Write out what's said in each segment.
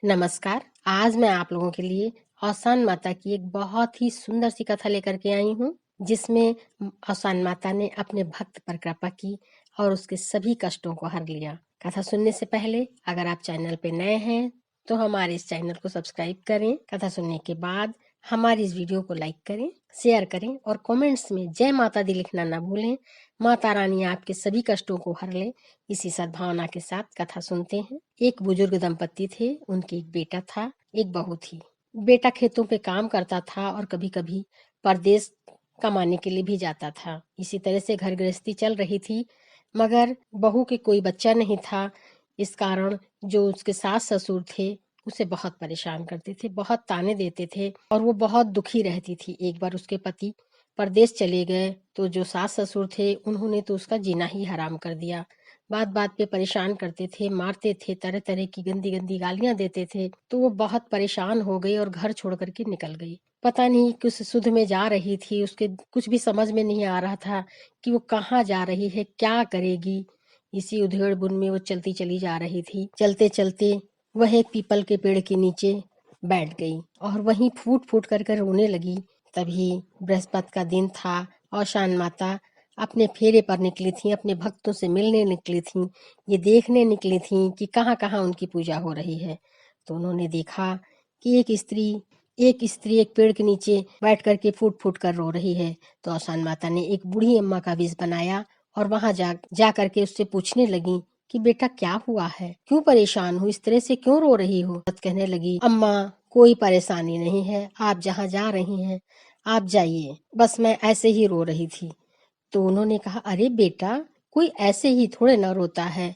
नमस्कार। आज मैं आप लोगों के लिए औसान माता की एक बहुत ही सुंदर सी कथा लेकर के आई हूँ, जिसमें औसान माता ने अपने भक्त पर कृपा की और उसके सभी कष्टों को हर लिया। कथा सुनने से पहले अगर आप चैनल पे नए हैं तो हमारे इस चैनल को सब्सक्राइब करें। कथा सुनने के बाद हमारी इस वीडियो को लाइक करें, शेयर करें और कमेंट्स में जय माता दी लिखना ना भूलें। माता रानी आपके सभी कष्टों को हर ले। इसी सद्भावना के साथ कथा सुनते हैं। एक बुजुर्ग दंपति थे, उनके एक बेटा था, एक बहू थी। बेटा खेतों पे काम करता था और कभी कभी परदेश कमाने के लिए भी जाता था। इसी तरह से घर गृहस्थी चल रही थी, मगर बहू के कोई बच्चा नहीं था। इस कारण जो उसके सास ससुर थे उसे बहुत परेशान करते थे, बहुत ताने देते थे और वो बहुत दुखी रहती थी। एक बार उसके पति परदेश चले गए तो जो सास ससुर थे उन्होंने तो उसका जीना ही हराम कर दिया। बात बात पे परेशान करते थे, मारते थे, तरह तरह की गंदी गंदी गालियां देते थे। तो वो बहुत परेशान हो गई और घर छोड़ करके निकल गई। पता नहीं किस सुध में जा रही थी, उसके कुछ भी समझ में नहीं आ रहा था कि वो कहाँ जा रही है, क्या करेगी। इसी उधेड़ बुन में वो चलती चली जा रही थी। चलते चलते वह एक पीपल के पेड़ के नीचे बैठ गई और वहीं फूट फूट कर रोने लगी। तभी बृहस्पति का दिन था और शान माता अपने फेरे पर निकली थी, अपने भक्तों से मिलने निकली थी, ये देखने निकली थी कि कहाँ कहाँ उनकी पूजा हो रही है। तो उन्होंने देखा कि एक स्त्री एक पेड़ के नीचे बैठ करके फूट फूट कर रो रही है। तो आसान माता ने एक बूढ़ी अम्मा का वेश बनाया और वहां जा करके उससे पूछने लगी कि बेटा क्या हुआ है, क्यों परेशान हो, इस तरह से क्यों रो रही हो। कहने लगी, अम्मा कोई परेशानी नहीं है, आप जहाँ जा रही हैं आप जाइए, बस मैं ऐसे ही रो रही थी। तो उन्होंने कहा, अरे बेटा कोई ऐसे ही थोड़े ना रोता है,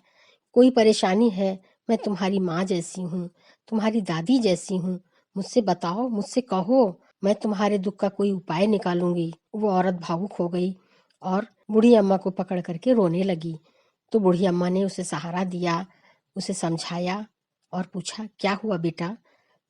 कोई परेशानी है, मैं तुम्हारी माँ जैसी हूँ, तुम्हारी दादी जैसी हूँ, मुझसे बताओ, मुझसे कहो, मैं तुम्हारे दुख का कोई उपाय निकालूंगी। वो औरत भावुक हो गई और बूढ़ी अम्मा को पकड़ करके रोने लगी। तो बूढ़ी अम्मा ने उसे सहारा दिया, उसे समझाया और पूछा, क्या हुआ बेटा।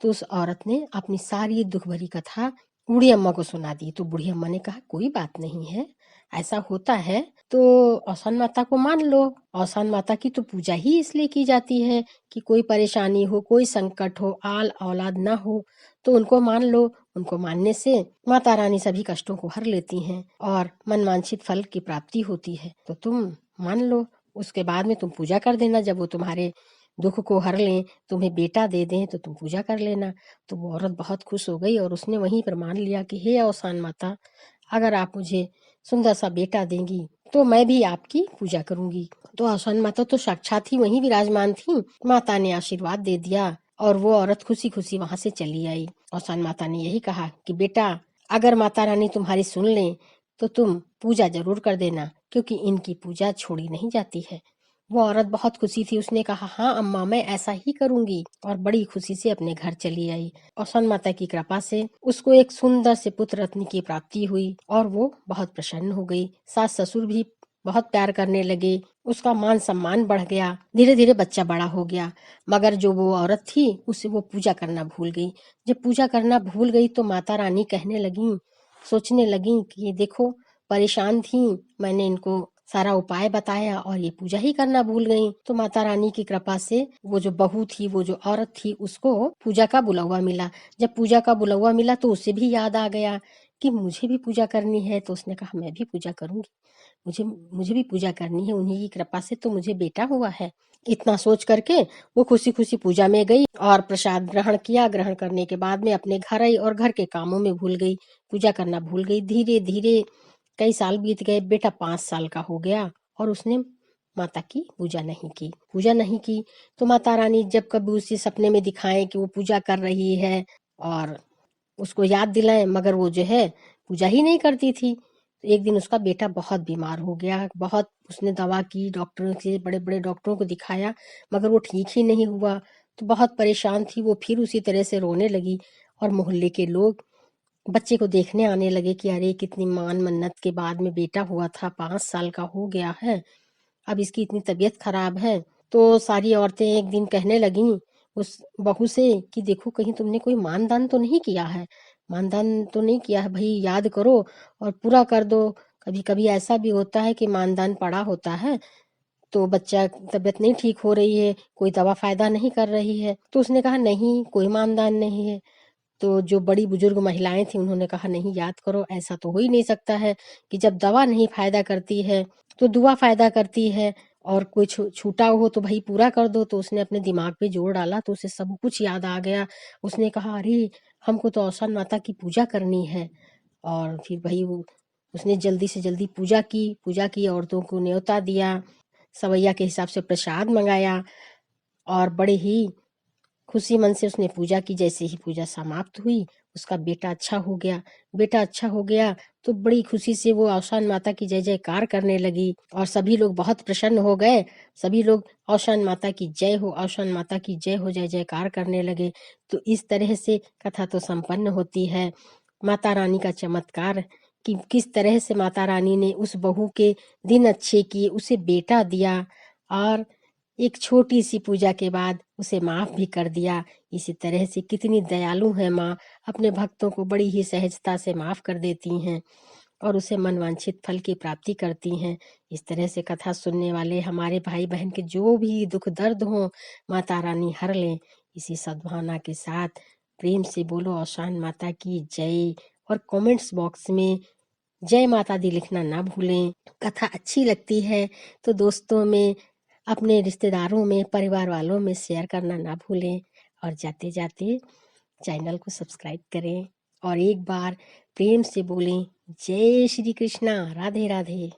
तो उस औरत ने अपनी सारी दुख भरी कथा बूढ़ी अम्मा को सुना दी। तो बूढ़ी अम्मा ने कहा, कोई बात नहीं है, ऐसा होता है तो औसान माता को मान लो। औसान माता की तो पूजा ही इसलिए की जाती है कि कोई परेशानी हो, कोई संकट हो, आल औलाद ना हो, तो उनको मान लो। उनको मानने से माता रानी सभी कष्टों को हर लेती हैं और मनवांछित फल की प्राप्ति होती है। तो तुम मान लो, उसके बाद में तुम पूजा कर देना, जब वो तुम्हारे दुख को हर लें, तुम्हें बेटा दे दें तो तुम पूजा कर लेना। तो वो औरत बहुत खुश हो गई और उसने वहीं पर मान लिया कि हे औसान माता, अगर आप मुझे सुंदर सा बेटा देंगी तो मैं भी आपकी पूजा करूंगी। तो औसान माता तो साक्षात ही वहीं विराजमान थी। माता ने आशीर्वाद दे दिया और वो औरत खुशी खुशी वहां से चली आई। औसान माता ने यही कहा कि बेटा, अगर माता रानी तुम्हारी सुन लें तो तुम पूजा जरूर कर देना, क्योंकि इनकी पूजा छोड़ी नहीं जाती है। वो औरत बहुत खुशी थी, उसने कहा, हाँ अम्मा, मैं ऐसा ही करूंगी, और बड़ी खुशी से अपने घर चली आई। और सन माता की कृपा से उसको एक सुंदर से पुत्र रत्न की प्राप्ति हुई और वो बहुत प्रसन्न हो गई। सास ससुर भी बहुत प्यार करने लगे, उसका मान सम्मान बढ़ गया। धीरे धीरे बच्चा बड़ा हो गया, मगर जो वो औरत थी उसे वो पूजा करना भूल गई। जब पूजा करना भूल गई तो माता रानी कहने लगी, सोचने लगी कि ये देखो, परेशान थी, मैंने इनको सारा उपाय बताया और ये पूजा ही करना भूल गई। तो माता रानी की कृपा से वो जो बहू थी, वो जो औरत थी, उसको पूजा का बुलावा मिला। जब पूजा का बुलावा मिला तो उसे भी याद आ गया कि मुझे भी पूजा करनी है। तो उसने कहा, मैं भी पूजा करूंगी, मुझे मुझे भी पूजा करनी है, उन्हीं की कृपा से तो मुझे बेटा हुआ है। इतना सोच करके वो खुशी खुशी पूजा में गई और प्रसाद ग्रहण किया। ग्रहण करने के बाद में अपने घर आई और घर के कामों में भूल गई, पूजा करना भूल गई। धीरे धीरे कई साल बीत गए, बेटा 5 साल का हो गया और उसने माता की पूजा नहीं की। तो माता रानी जब कभी उसे सपने में दिखाएं कि वो पूजा कर रही है और उसको याद दिलाएं, मगर वो जो है पूजा ही नहीं करती थी। तो एक दिन उसका बेटा बहुत बीमार हो गया, बहुत उसने दवा की, डॉक्टरों से, बड़े बड़े डॉक्टरों को दिखाया, मगर वो ठीक ही नहीं हुआ। तो बहुत परेशान थी वो, फिर उसी तरह से रोने लगी और मोहल्ले के लोग बच्चे को देखने आने लगे कि अरे कितनी मान मन्नत के बाद में बेटा हुआ था, 5 साल का हो गया है, अब इसकी इतनी तबीयत खराब है। तो सारी औरतें एक दिन कहने लगीं उस बहू से कि देखो, कहीं तुमने कोई मानदान तो नहीं किया है, मानदान तो नहीं किया है भाई, याद करो और पूरा कर दो। कभी कभी ऐसा भी होता है कि मानदान पड़ा होता है तो बच्चा तबीयत नहीं ठीक हो रही है, कोई दवा फ़ायदा नहीं कर रही है। तो उसने कहा नहीं, कोई मानदान नहीं है। तो जो बड़ी बुजुर्ग महिलाएं थी उन्होंने कहा नहीं, याद करो, ऐसा तो हो ही नहीं सकता है कि जब दवा नहीं फायदा करती है तो दुआ फायदा करती है, और कोई छूटा हो तो भाई पूरा कर दो। तो उसने अपने दिमाग पे जोर डाला तो उसे सब कुछ याद आ गया। उसने कहा अरे, हमको तो औसान माता की पूजा करनी है। और फिर भाई उसने जल्दी से जल्दी पूजा की, औरतों को न्योता दिया, सवैया के हिसाब से प्रसाद मंगाया, और बड़े ही खुशी मन से उसने पूजा की। जैसे ही पूजा समाप्त हुई, उसका बेटा अच्छा हो गया। बेटा अच्छा हो गया तो बड़ी खुशी से वो औसान माता की जय जयकार करने लगी, और सभी लोग बहुत प्रसन्न हो गए। सभी लोग औसान माता की जय हो, औसान माता की जय हो, जय जयकार करने लगे। तो इस तरह से कथा तो संपन्न होती है। माता रानी का चमत्कार कि किस तरह से माता रानी ने उस बहू के दिन अच्छे किए, उसे बेटा दिया, और एक छोटी सी पूजा के बाद उसे माफ भी कर दिया। इसी तरह से कितनी दयालु है माँ, अपने भक्तों को बड़ी ही सहजता से माफ कर देती हैं और उसे मनवांछित फल की प्राप्ति करती हैं। इस तरह से कथा सुनने वाले हमारे भाई बहन के जो भी दुख दर्द हो, माता रानी हर लें। इसी सद्भावना के साथ प्रेम से बोलो औसान माता की जय, और कमेंट्स बॉक्स में जय माता दी लिखना ना भूलें। कथा अच्छी लगती है तो दोस्तों में, अपने रिश्तेदारों में, परिवार वालों में शेयर करना ना भूलें, और जाते जाते चैनल को सब्सक्राइब करें, और एक बार प्रेम से बोलें जय श्री कृष्णा, राधे राधे।